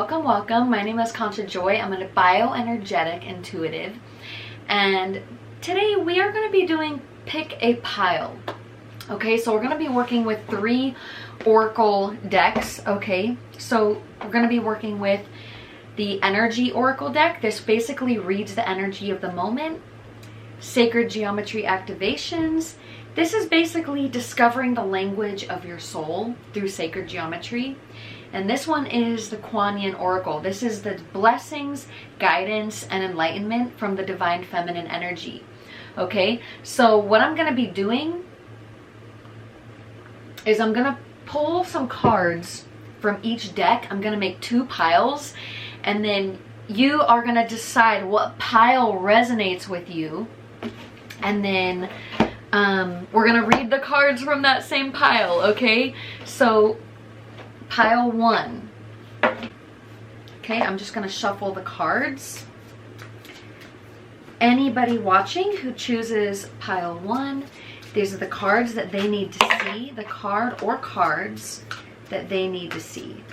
welcome, welcome. My name is Concha Joy. I'm a bioenergetic intuitive, and today we are going to be doing pick a pile. Okay, so we're going to be working with 3 oracle decks. Okay, so we're going to be working with the energy oracle deck. This basically reads the energy of the moment. Sacred geometry activations. This is basically discovering the language of your soul through sacred geometry. And this one is the Kuan Yin Oracle. This is the blessings, guidance, and enlightenment from the divine feminine energy. Okay, so what I'm going to be doing is I'm going to pull some cards from each deck. I'm going to make 2 piles, and then you are going to decide what pile resonates with you. And then we're going to read the cards from that same pile, okay? So pile 1. Okay, I'm just going to shuffle the cards. Anybody watching who chooses pile 1, these are the cards that they need to see, the card or cards that they need to see.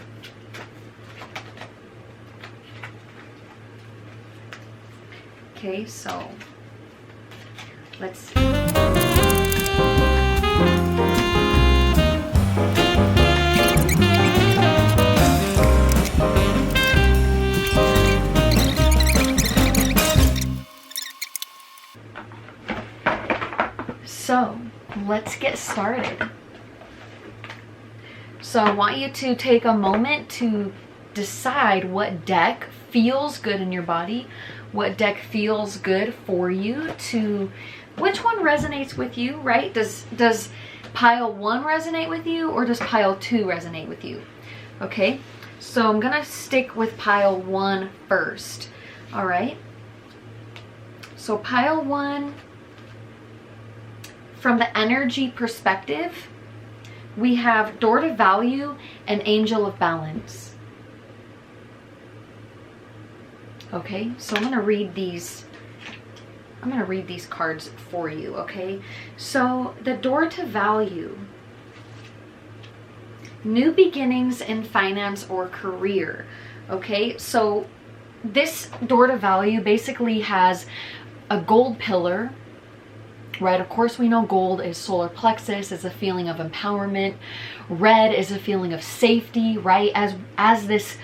Okay, so let's see. So let's get started. So I want you to take a moment to decide what deck feels good in your body, what deck feels good for you, to which one resonates with you, right? Does pile 1 resonate with you, or does pile 2 resonate with you? Okay, so I'm gonna stick with pile 1 first. All right, so pile 1, from the energy perspective, we have Door to Value and Angel of Balance. Okay, so I'm gonna read these cards for you, okay? So the Door to Value, new beginnings in finance or career. Okay, so this Door to Value basically has a gold pillar, right? Of course, we know gold is solar plexus, is a feeling of empowerment. Red is a feeling of safety, right? As this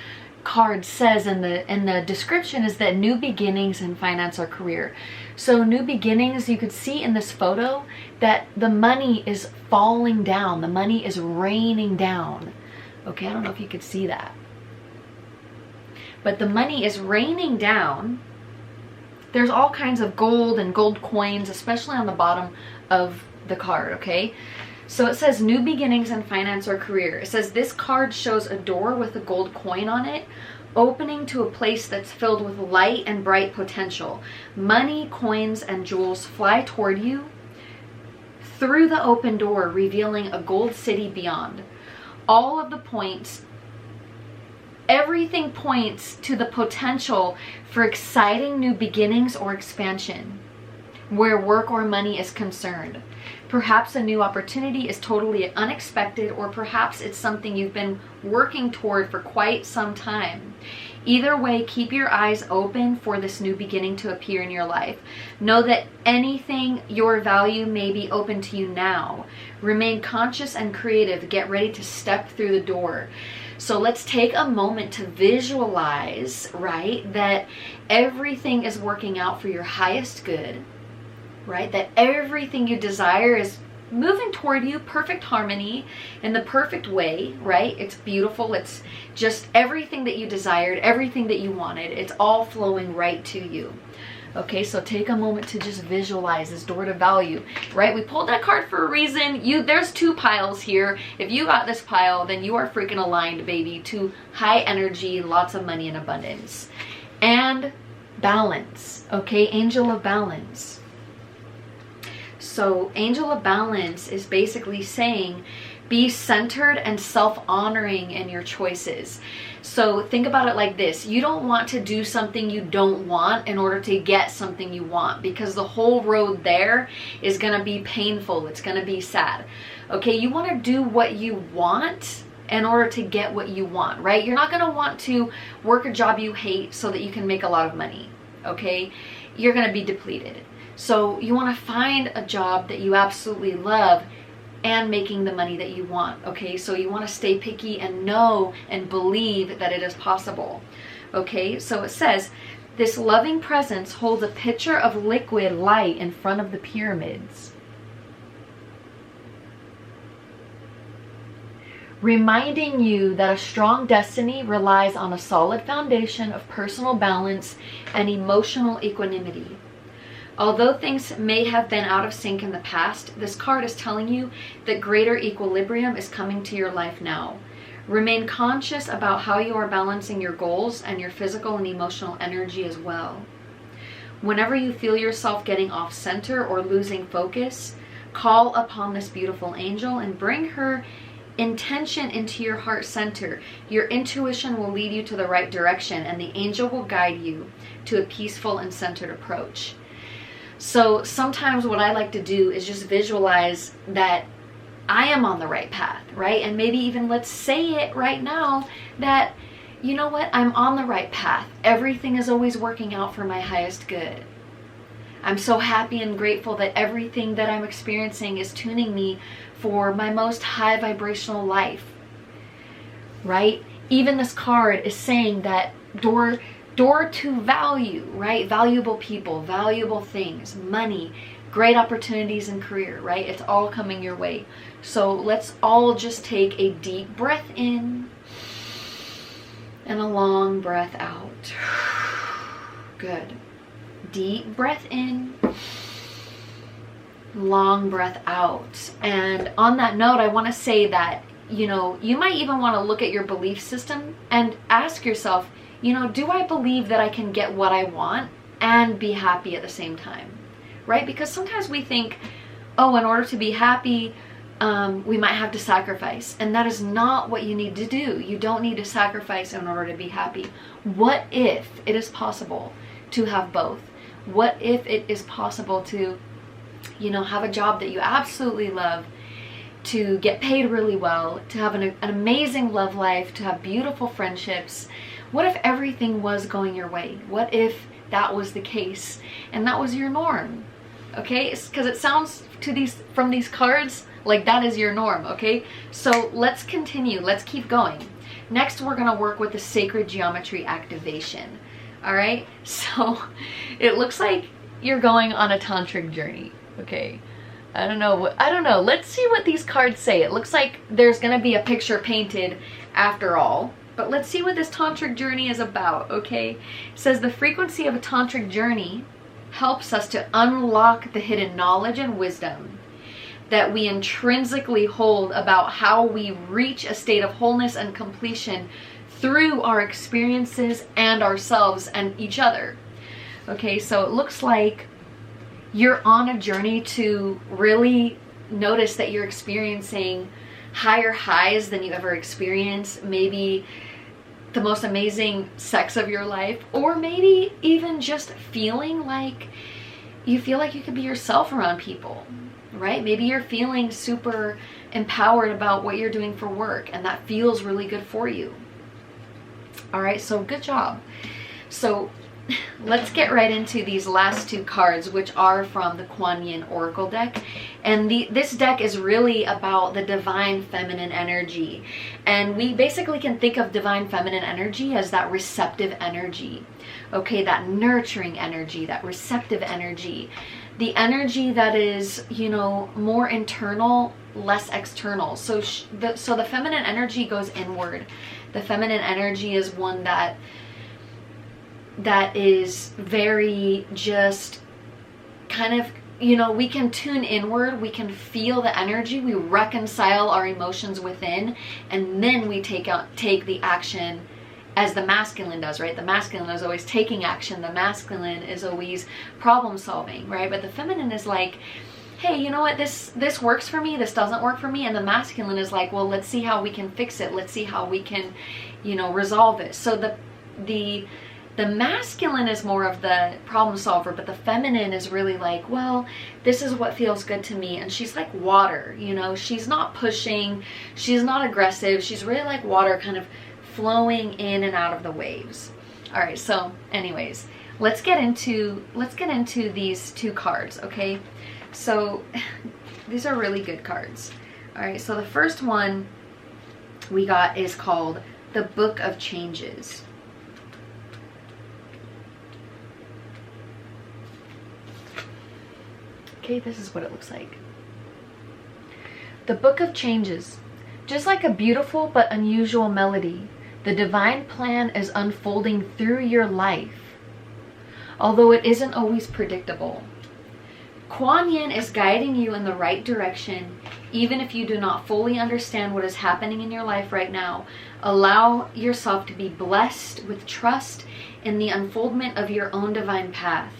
card says in the description, is that new beginnings in finance or career. So new beginnings, you could see in this photo that the money is falling down. The money is raining down. Okay, I don't know if you could see that. But the money is raining down. There's all kinds of gold and gold coins, especially on the bottom of the card, okay? So it says new beginnings in finance or career. It says this card shows a door with a gold coin on it, opening to a place that's filled with light and bright potential. Money, coins, and jewels fly toward you through the open door, revealing a gold city beyond. All of the points, everything points to the potential for exciting new beginnings or expansion where work or money is concerned. Perhaps a new opportunity is totally unexpected, or perhaps it's something you've been working toward for quite some time. Either way, keep your eyes open for this new beginning to appear in your life. Know that anything your value may be open to you now. Remain conscious and creative. Get ready to step through the door. So let's take a moment to visualize, right, that everything is working out for your highest good, right? That everything you desire is moving toward you, perfect harmony, in the perfect way, right? It's beautiful. It's just everything that you desired, everything that you wanted. It's all flowing right to you. Okay, so take a moment to just visualize this Door to Value, right? We pulled that card for a reason. There's 2 piles here. If you got this pile, then you are freaking aligned, baby, to high energy, lots of money and abundance. And balance, okay? Angel of Balance. So Angel of Balance is basically saying, be centered and self-honoring in your choices. So think about it like this. You don't want to do something you don't want in order to get something you want, because the whole road there is going to be painful. It's going to be sad. Okay, you want to do what you want in order to get what you want, right? You're not going to want to work a job you hate so that you can make a lot of money, okay? You're going to be depleted. So you want to find a job that you absolutely love and making the money that you want, okay? So you want to stay picky and know and believe that it is possible, okay? So it says, this loving presence holds a pitcher of liquid light in front of the pyramids, reminding you that a strong destiny relies on a solid foundation of personal balance and emotional equanimity. Although things may have been out of sync in the past, this card is telling you that greater equilibrium is coming to your life now. Remain conscious about how you are balancing your goals and your physical and emotional energy as well. Whenever you feel yourself getting off center or losing focus, call upon this beautiful angel and bring her intention into your heart center. Your intuition will lead you to the right direction, and the angel will guide you to a peaceful and centered approach. So sometimes what I like to do is just visualize that I am on the right path, right? And maybe even let's say it right now that, you know what, I'm on the right path. Everything is always working out for my highest good. I'm so happy and grateful that everything that I'm experiencing is tuning me for my most high vibrational life, right? Even this card is saying that door to value, right? Valuable people, valuable things, money, great opportunities in career, right? It's all coming your way. So let's all just take a deep breath in and a long breath out. Good. Deep breath in, long breath out. And on that note, I want to say that, you know, you might even want to look at your belief system and ask yourself, you know, do I believe that I can get what I want and be happy at the same time, right? Because sometimes we think, oh, in order to be happy, we might have to sacrifice. And that is not what you need to do. You don't need to sacrifice in order to be happy. What if it is possible to have both? What if it is possible to, you know, have a job that you absolutely love, to get paid really well, to have an amazing love life, to have beautiful friendships? What if everything was going your way? What if that was the case and that was your norm? Okay, because it sounds from these cards like that is your norm. Okay, so let's continue. Let's keep going. Next, we're going to work with the sacred geometry activation. All right, so it looks like you're going on a tantric journey. Okay, I don't know. Let's see what these cards say. It looks like there's going to be a picture painted after all. But let's see what this tantric journey is about, okay? It says the frequency of a tantric journey helps us to unlock the hidden knowledge and wisdom that we intrinsically hold about how we reach a state of wholeness and completion through our experiences and ourselves and each other. Okay, so it looks like you're on a journey to really notice that you're experiencing higher highs than you ever experienced, maybe the most amazing sex of your life, or maybe even just feeling like you feel like you could be yourself around people, right? Maybe you're feeling super empowered about what you're doing for work and that feels really good for you. All right, so good job. So let's get right into these last two cards, which are from the Kuan Yin Oracle deck. And this deck is really about the divine feminine energy. And we basically can think of divine feminine energy as that receptive energy. Okay, that nurturing energy, that receptive energy. The energy that is, you know, more internal, less external. So the feminine energy goes inward. The feminine energy is one that is very just kind of, you know, we can tune inward, we can feel the energy, we reconcile our emotions within, and then we take the action as the masculine does, right? The masculine is always taking action, the masculine is always problem solving, right? But the feminine is like, hey, you know what, this works for me, this doesn't work for me, and the masculine is like, well, let's see how we can fix it, let's see how we can, you know, resolve it. So the The masculine is more of the problem solver, but the feminine is really like, well, this is what feels good to me. And she's like water, you know, she's not pushing, she's not aggressive. She's really like water, kind of flowing in and out of the waves. All right, so anyways, let's get into these two cards, okay? So these are really good cards. All right, so the first one we got is called the Book of Changes. Okay, this is what it looks like. The Book of Changes. Just like a beautiful but unusual melody, the divine plan is unfolding through your life, although it isn't always predictable. Kuan Yin is guiding you in the right direction, even if you do not fully understand what is happening in your life right now. Allow yourself to be blessed with trust in the unfoldment of your own divine path.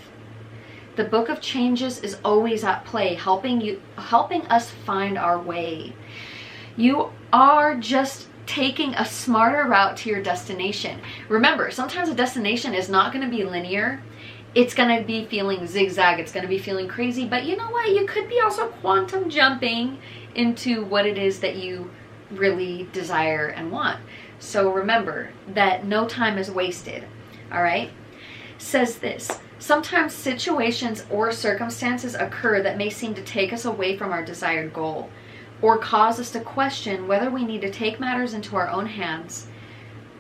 The Book of Changes is always at play, helping us find our way. You are just taking a smarter route to your destination. Remember, sometimes a destination is not going to be linear. It's going to be feeling zigzag. It's going to be feeling crazy. But you know what? You could be also quantum jumping into what it is that you really desire and want. So remember that no time is wasted. All right? Says this. Sometimes situations or circumstances occur that may seem to take us away from our desired goal, or cause us to question whether we need to take matters into our own hands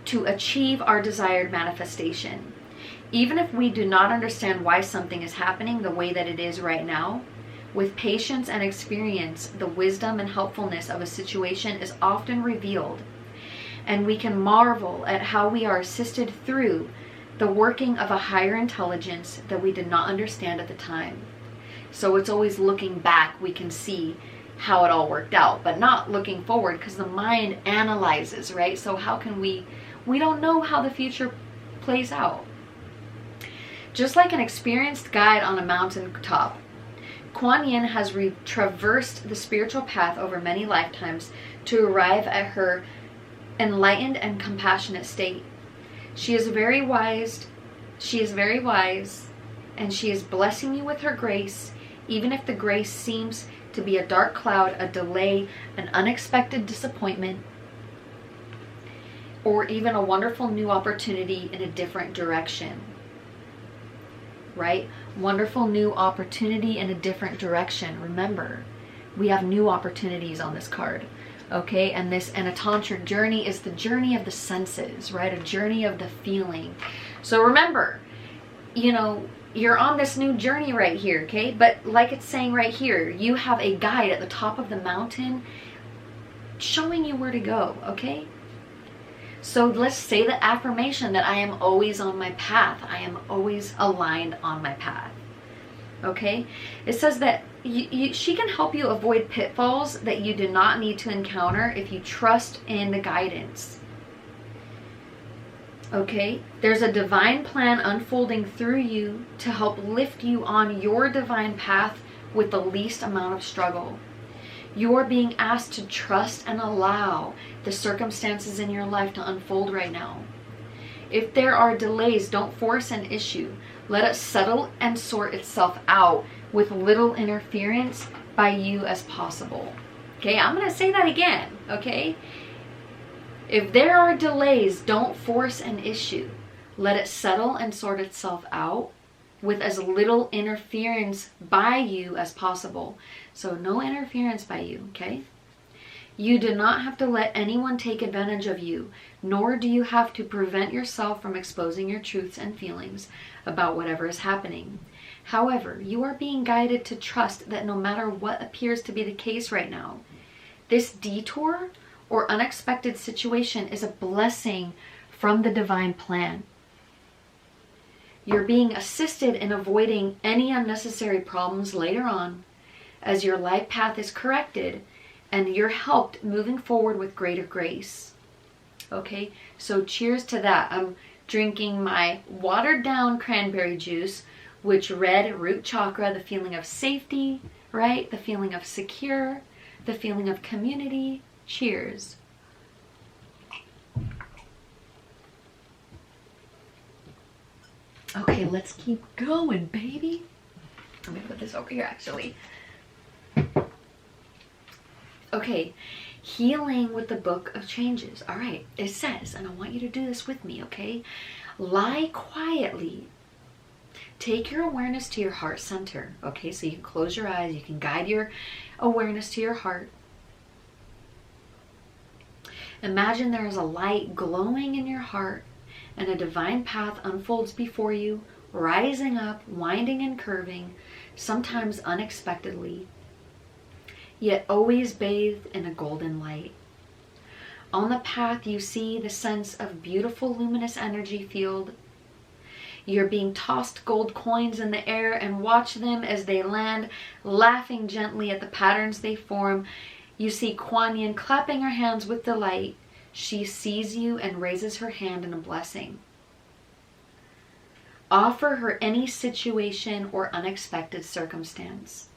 to achieve our desired manifestation. Even if we do not understand why something is happening the way that it is right now, with patience and experience, the wisdom and helpfulness of a situation is often revealed, and we can marvel at how we are assisted through the working of a higher intelligence that we did not understand at the time. So it's always looking back, we can see how it all worked out, but not looking forward, because the mind analyzes, right? So how can we don't know how the future plays out. Just like an experienced guide on a mountaintop, Kuan Yin has traversed the spiritual path over many lifetimes to arrive at her enlightened and compassionate state. She is very wise, and she is blessing you with her grace, even if the grace seems to be a dark cloud, a delay, an unexpected disappointment, or even a wonderful new opportunity in a different direction. Right? Wonderful new opportunity in a different direction. Remember, we have new opportunities on this card. Okay, and a tantric journey is the journey of the senses, right? A journey of the feeling. So remember, you know, you're on this new journey right here, okay? But like it's saying right here, you have a guide at the top of the mountain showing you where to go, okay? So let's say the affirmation that I am always on my path. I am always aligned on my path. Okay? It says that she can help you avoid pitfalls that you do not need to encounter if you trust in the guidance. Okay? There's a divine plan unfolding through you to help lift you on your divine path with the least amount of struggle. You're being asked to trust and allow the circumstances in your life to unfold right now. If there are delays, don't force an issue. Let it settle and sort itself out with little interference by you as possible. Okay, I'm going to say that again, okay? If there are delays, don't force an issue. Let it settle and sort itself out with as little interference by you as possible. So no interference by you, okay? You do not have to let anyone take advantage of you, nor do you have to prevent yourself from exposing your truths and feelings about whatever is happening. However, you are being guided to trust that no matter what appears to be the case right now, this detour or unexpected situation is a blessing from the divine plan. You're being assisted in avoiding any unnecessary problems later on as your life path is corrected and you're helped moving forward with greater grace. Okay, so cheers to that. I'm drinking my watered down cranberry juice, which red root chakra, the feeling of safety, right? The feeling of secure, the feeling of community. Cheers. Okay, let's keep going, baby. Let me put this over here, actually. Okay, healing with the Book of Changes. All right, it says, and I want you to do this with me, okay? Lie quietly. Take your awareness to your heart center, okay? So you can close your eyes, you can guide your awareness to your heart. Imagine there is a light glowing in your heart and a divine path unfolds before you, rising up, winding and curving, sometimes unexpectedly, yet always bathed in a golden light. On the path you see the sense of beautiful luminous energy field. You're being tossed gold coins in the air and watch them as they land, laughing gently at the patterns they form. You see Kuan Yin clapping her hands with delight. She sees you and raises her hand in a blessing. Offer her any situation or unexpected circumstance,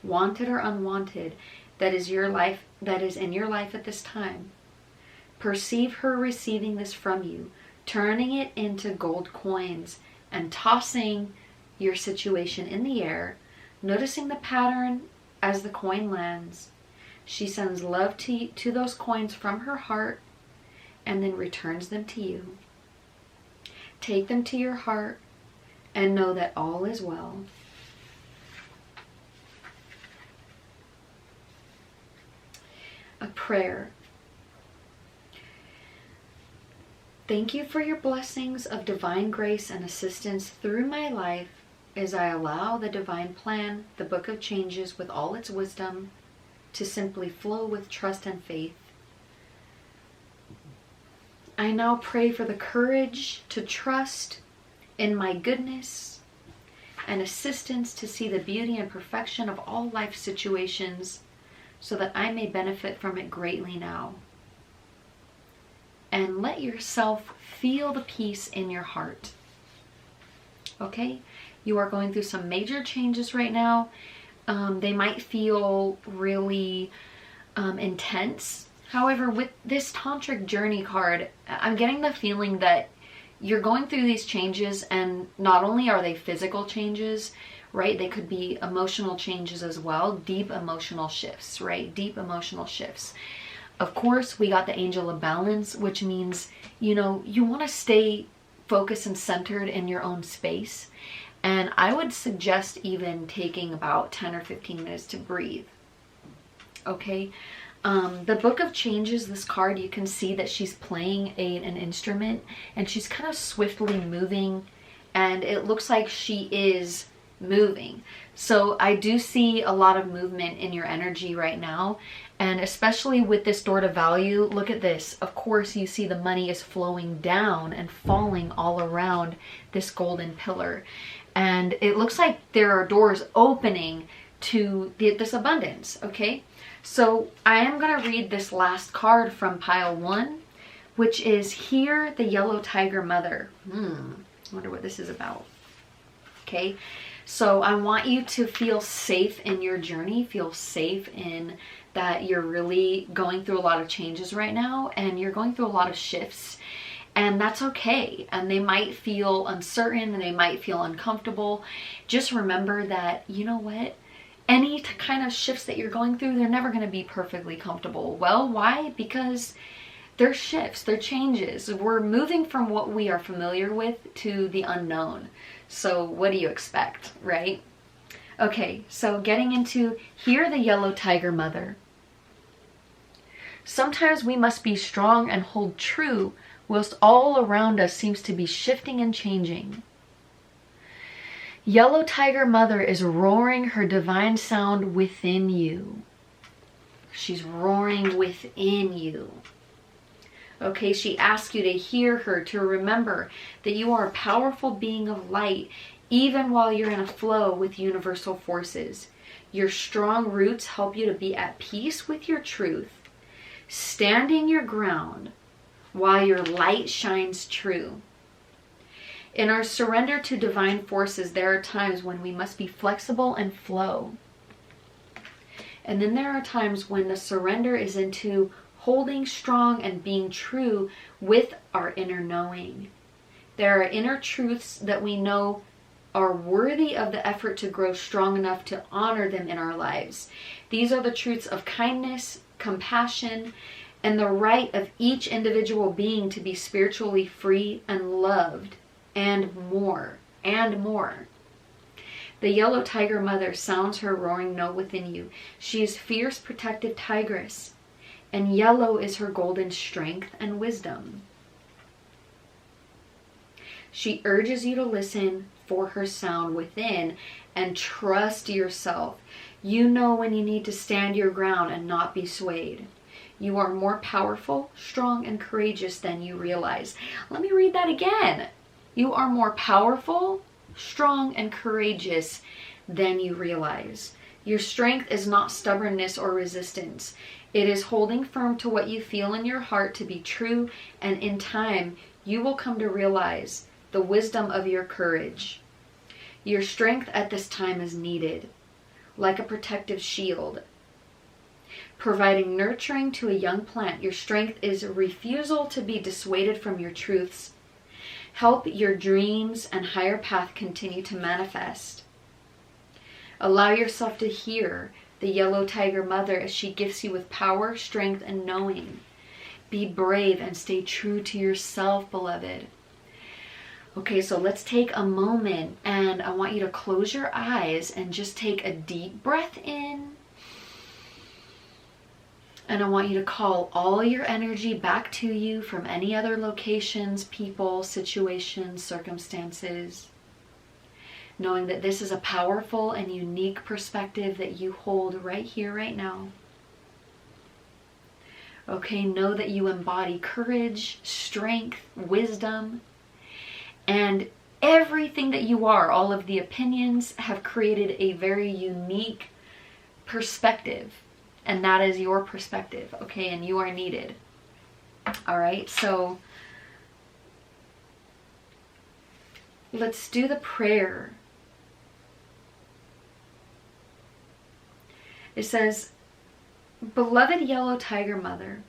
wanted or unwanted, that is in your life at this time. Perceive her receiving this from you, turning it into gold coins and tossing your situation in the air, noticing the pattern as the coin lands. She sends love to those coins from her heart and then returns them to you. Take them to your heart and know that all is well. A prayer. Thank you for your blessings of divine grace and assistance through my life as I allow the divine plan, the Book of Changes with all its wisdom, to simply flow with trust and faith. I now pray for the courage to trust in my goodness and assistance to see the beauty and perfection of all life situations so that I may benefit from it greatly now. And let yourself feel the peace in your heart. Okay? You are going through some major changes right now. They might feel really intense. However, with this tantric journey card, I'm getting the feeling that you're going through these changes, and not only are they physical changes, right? They could be emotional changes as well, deep emotional shifts, right? Deep emotional shifts. Of course, we got the Angel of Balance, which means, you know, you want to stay focused and centered in your own space. And I would suggest even taking about 10 or 15 minutes to breathe. Okay? The Book of Changes, this card, you can see that she's playing an instrument and she's kind of swiftly moving, and it looks like she is moving. So I do see a lot of movement in your energy right now, and especially with this door to value, look at this. Of course, you see the money is flowing down and falling all around this golden pillar. And it looks like there are doors opening to this abundance, okay? So I am going to read this last card from pile 1, which is Hear the Yellow Tiger Mother. I wonder what this is about. Okay, so I want you to feel safe in your journey, feel safe in that you're really going through a lot of changes right now, and you're going through a lot of shifts. And that's okay. And they might feel uncertain and they might feel uncomfortable. Just remember that, you know what? Any kind of shifts that you're going through, they're never going to be perfectly comfortable. Well, why? Because they're shifts, they're changes. We're moving from what we are familiar with to the unknown. So what do you expect, right? Okay, so getting into Hear the Yellow Tiger Mother. Sometimes we must be strong and hold true whilst all around us seems to be shifting and changing. Yellow Tiger Mother is roaring her divine sound within you. She's roaring within you. Okay, she asks you to hear her, to remember that you are a powerful being of light, even while you're in a flow with universal forces. Your strong roots help you to be at peace with your truth, standing your ground, while your light shines true. In our surrender to divine forces, there are times when we must be flexible and flow. And then there are times when the surrender is into holding strong and being true with our inner knowing. There are inner truths that we know are worthy of the effort to grow strong enough to honor them in our lives. These are the truths of kindness, compassion, and the right of each individual being to be spiritually free and loved, and more, and more. The yellow tiger mother sounds her roaring note within you. She is fierce, protective tigress, and yellow is her golden strength and wisdom. She urges you to listen for her sound within and trust yourself. You know when you need to stand your ground and not be swayed. You are more powerful, strong, and courageous than you realize. Let me read that again. You are more powerful, strong, and courageous than you realize. Your strength is not stubbornness or resistance. It is holding firm to what you feel in your heart to be true, and in time, you will come to realize the wisdom of your courage. Your strength at this time is needed, like a protective shield, providing nurturing to a young plant. Your strength is a refusal to be dissuaded from your truths. Help your dreams and higher path continue to manifest. Allow yourself to hear the yellow tiger mother as she gifts you with power, strength, and knowing. Be brave and stay true to yourself, beloved. Okay, so let's take a moment and I want you to close your eyes and just take a deep breath in. And I want you to call all your energy back to you from any other locations, people, situations, circumstances. Knowing that this is a powerful and unique perspective that you hold right here, right now. Okay, know that you embody courage, strength, wisdom, and everything that you are. All of the opinions have created a very unique perspective, and that is your perspective, okay? And you are needed. All right, so let's do the prayer. It says, "Beloved yellow tiger mother,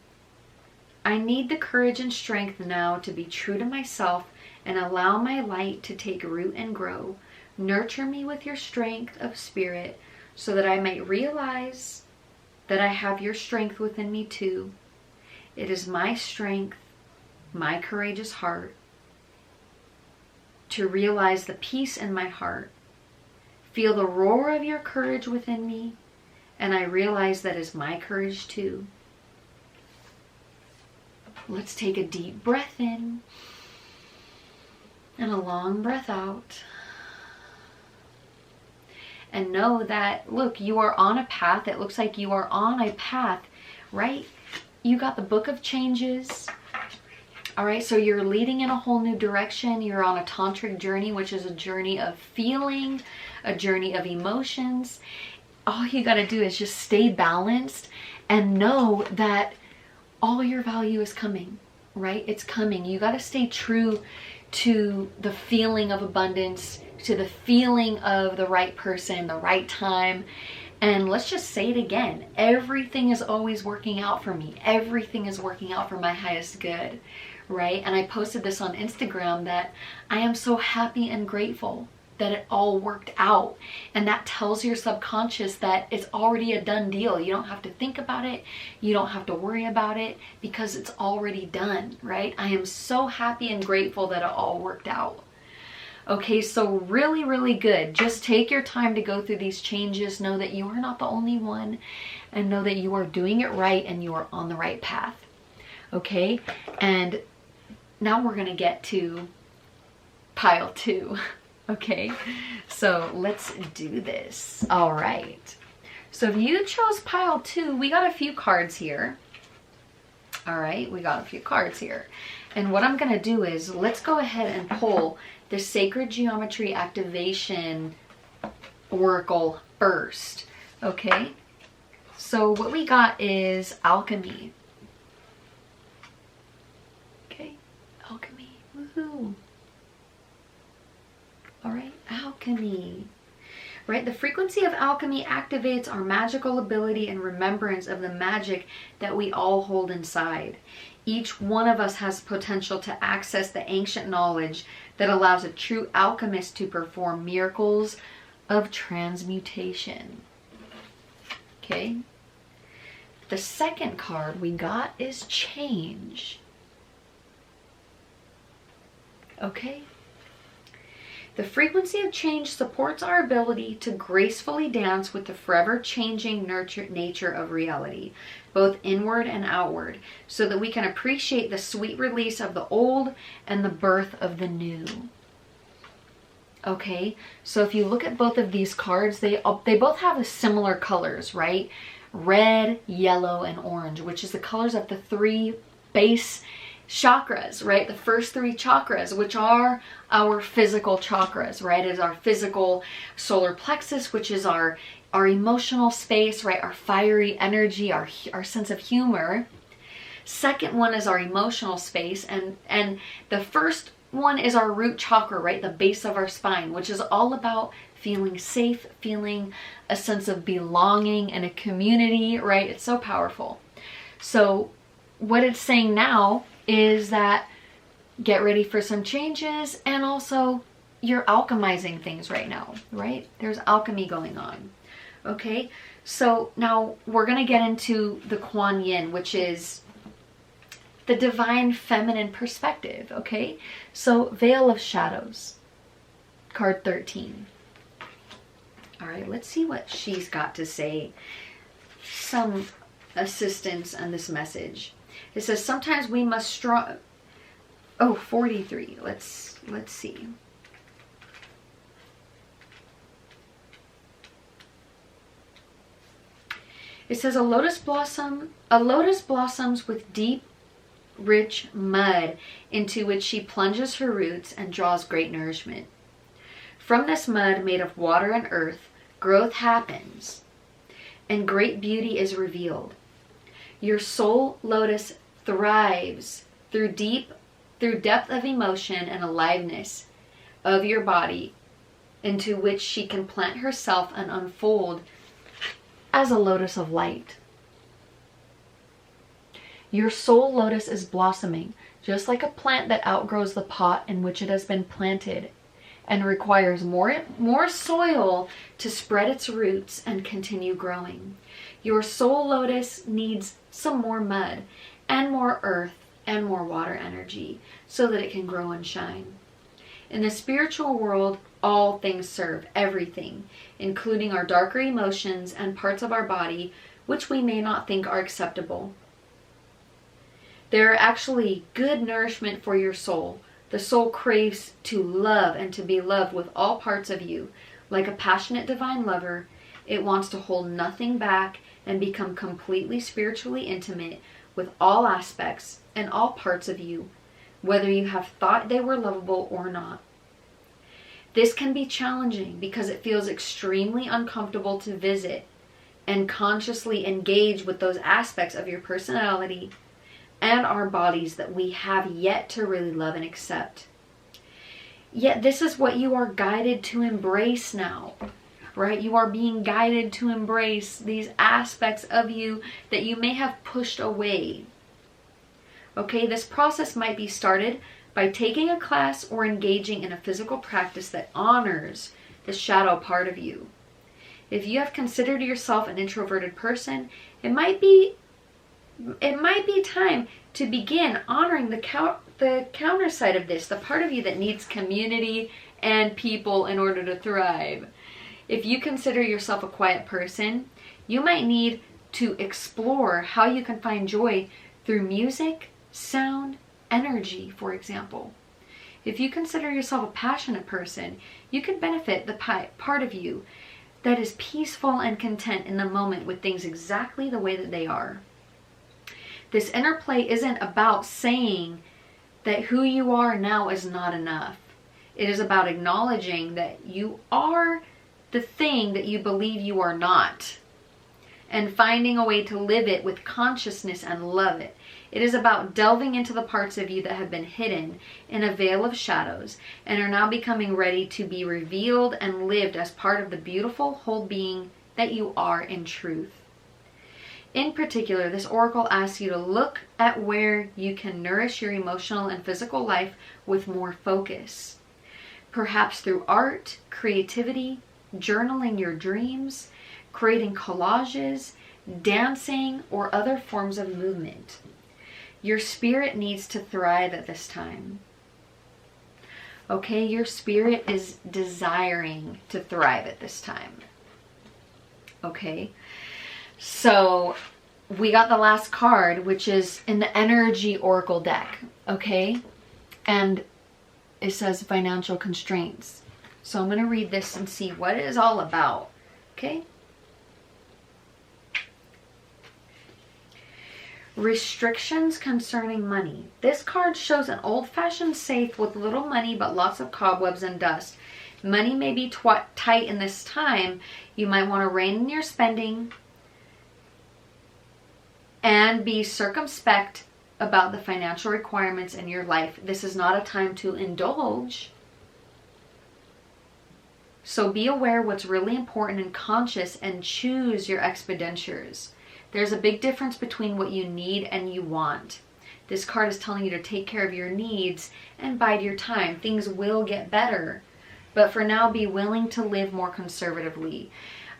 I need the courage and strength now to be true to myself and allow my light to take root and grow. Nurture me with your strength of spirit so that I might realize that I have your strength within me too. It is my strength, my courageous heart, to realize the peace in my heart. Feel the roar of your courage within me, and I realize that is my courage too." Let's take a deep breath in and a long breath out. And know that, look, you are on a path. It looks like you are on a path, right? You got the book of changes. All right, so you're leading in a whole new direction. You're on a tantric journey, which is a journey of feeling, a journey of emotions. All you got to do is just stay balanced and know that all your value is coming, right? It's coming. You got to stay true to the feeling of abundance, to the feeling of the right person, the right time. And let's just say it again. Everything is always working out for me. Everything is working out for my highest good, right? And I posted this on Instagram that I am so happy and grateful that it all worked out. And that tells your subconscious that it's already a done deal. You don't have to think about it. You don't have to worry about it because it's already done, right? I am so happy and grateful that it all worked out. Okay, so really, really good. Just take your time to go through these changes. Know that you are not the only one, and know that you are doing it right and you are on the right path. Okay, and now we're gonna get to pile 2. Okay, so let's do this. All right, so if you chose pile 2, we got a few cards here. All right, we got a few cards here. And what I'm gonna do is, let's go ahead and pull the Sacred Geometry Activation Oracle first. Okay, so what we got is Alchemy. Okay, Alchemy, woohoo. All right, Alchemy, right? The frequency of alchemy activates our magical ability and remembrance of the magic that we all hold inside. Each one of us has potential to access the ancient knowledge that allows a true alchemist to perform miracles of transmutation. Okay? The second card we got is change. Okay? The frequency of change supports our ability to gracefully dance with the forever changing nature of reality, both inward and outward, so that we can appreciate the sweet release of the old and the birth of the new. Okay, so if you look at both of these cards, they both have similar colors, right? Red, yellow, and orange, which is the colors of the three base chakras, right? The first three chakras, which are our physical chakras, right? It is our physical solar plexus, which is our emotional space, right? Our fiery energy, our sense of humor. Second one is our emotional space, and the first one is our root chakra, right? The base of our spine, which is all about feeling safe, feeling a sense of belonging in a community, right? It's so powerful. So what it's saying now is that get ready for some changes, and also you're alchemizing things right now, right? There's alchemy going on. Okay, so now we're going to get into the Kuan Yin, which is the divine feminine perspective. Okay, so Veil of Shadows, card 13. All right, let's see what she's got to say. Some assistance on this message. It says sometimes we must strong. Oh, 43. Let's see. It says a lotus blossoms with deep, rich mud into which she plunges her roots and draws great nourishment. From this mud made of water and earth, growth happens, and great beauty is revealed. Your soul lotus thrives through depth of emotion and aliveness of your body, into which she can plant herself and unfold as a lotus of light. Your soul lotus is blossoming, just like a plant that outgrows the pot in which it has been planted and requires more soil to spread its roots and continue growing. Your soul lotus needs some more mud and more earth and more water energy so that it can grow and shine. In the spiritual world, all things serve everything, including our darker emotions and parts of our body which we may not think are acceptable. They are actually good nourishment for your soul. The soul craves to love and to be loved with all parts of you. Like a passionate divine lover, it wants to hold nothing back and become completely spiritually intimate with all aspects and all parts of you, whether you have thought they were lovable or not. This can be challenging because it feels extremely uncomfortable to visit and consciously engage with those aspects of your personality and our bodies that we have yet to really love and accept. Yet this is what you are guided to embrace now, right? You are being guided to embrace these aspects of you that you may have pushed away. Okay, this process might be started by taking a class or engaging in a physical practice that honors the shadow part of you. If you have considered yourself an introverted person, it might be time to begin honoring the counter side of this, the part of you that needs community and people in order to thrive. If you consider yourself a quiet person, you might need to explore how you can find joy through music, sound, energy, for example. If you consider yourself a passionate person, you can benefit the part of you that is peaceful and content in the moment with things exactly the way that they are. This interplay isn't about saying that who you are now is not enough. It is about acknowledging that you are the thing that you believe you are not, and finding a way to live it with consciousness and love it. It is about delving into the parts of you that have been hidden in a veil of shadows and are now becoming ready to be revealed and lived as part of the beautiful whole being that you are in truth. In particular, this oracle asks you to look at where you can nourish your emotional and physical life with more focus. Perhaps through art, creativity, journaling your dreams, creating collages, dancing, or other forms of movement. Your spirit needs to thrive at this time. Okay, your spirit is desiring to thrive at this time. Okay, so we got the last card, which is in the energy oracle deck. Okay, and it says financial constraints. So I'm going to read this and see what it is all about. Okay. Restrictions concerning money. This card shows an old-fashioned safe with little money but lots of cobwebs and dust. Money may be tight in this time. You might want to rein in your spending and be circumspect about the financial requirements in your life. This is not a time to indulge. So be aware what's really important and conscious and choose your expenditures. There's a big difference between what you need and you want. This card is telling you to take care of your needs and bide your time. Things will get better. But for now, be willing to live more conservatively.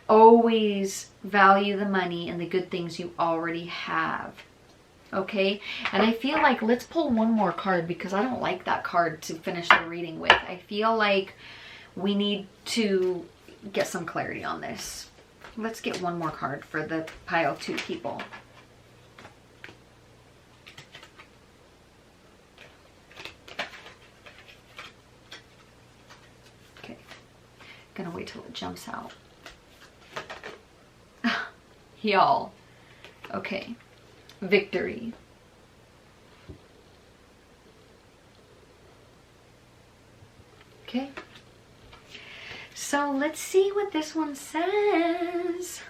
Always value the money and the good things you already have. Okay? And I feel like, let's pull one more card because I don't like that card to finish the reading with. I feel like we need to get some clarity on this. Let's get one more card for the pile 2 people. Okay. Gonna wait till it jumps out. Y'all. Okay. Victory. Okay. So let's see what this one says.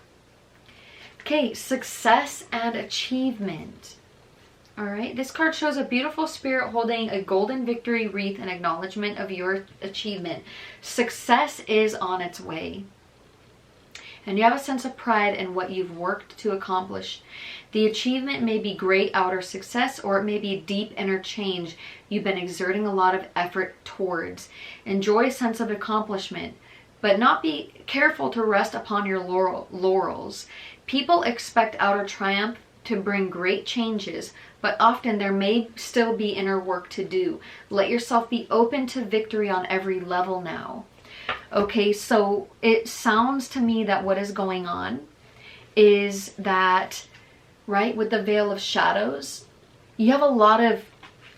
Okay, success and achievement. All right, this card shows a beautiful spirit holding a golden victory wreath in acknowledgement of your achievement. Success is on its way. And you have a sense of pride in what you've worked to accomplish. The achievement may be great outer success, or it may be a deep inner change you've been exerting a lot of effort towards. Enjoy a sense of accomplishment, but not be careful to rest upon your laurels. People expect outer triumph to bring great changes, but often there may still be inner work to do. Let yourself be open to victory on every level now. Okay, so it sounds to me that what is going on is that, right, with the veil of shadows, you have a lot of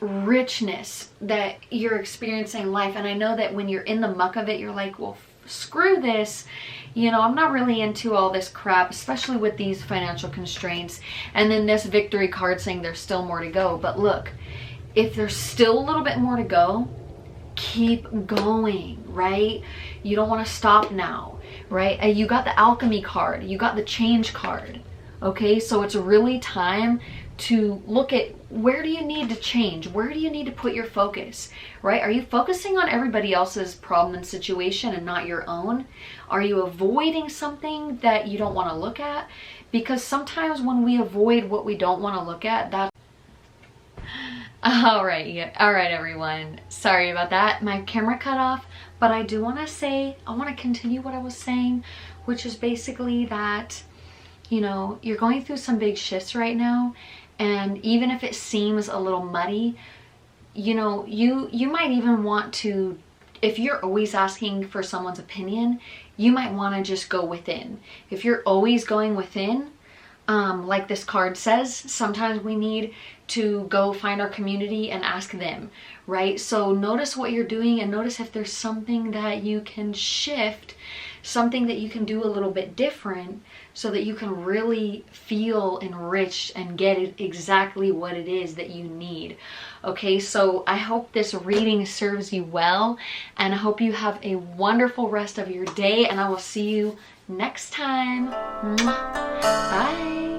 richness that you're experiencing in life. And I know that when you're in the muck of it, you're like, well, screw this. You know, I'm not really into all this crap, especially with these financial constraints. And then this victory card saying there's still more to go. But look, if there's still a little bit more to go, keep going, right? You don't want to stop now, right? You got the alchemy card, you got the change card. Okay, so it's really time to look at, where do you need to change? Where do you need to put your focus, right? Are you focusing on everybody else's problem and situation and not your own? Are you avoiding something that you don't want to look at? Because sometimes when we avoid what we don't want to look at, that's all right, everyone. Sorry about that. My camera cut off, but I do want to say, I want to continue what I was saying, which is basically that, you know, you're going through some big shifts right now, and even if it seems a little muddy, you know, you might even want to, if you're always asking for someone's opinion, you might want to just go within. If you're always going within, like this card says, sometimes we need to go find our community and ask them, right? So notice what you're doing and notice if there's something that you can shift, something that you can do a little bit different so that you can really feel enriched and get it exactly what it is that you need. Okay, so I hope this reading serves you well, and I hope you have a wonderful rest of your day, and I will see you next time. Bye.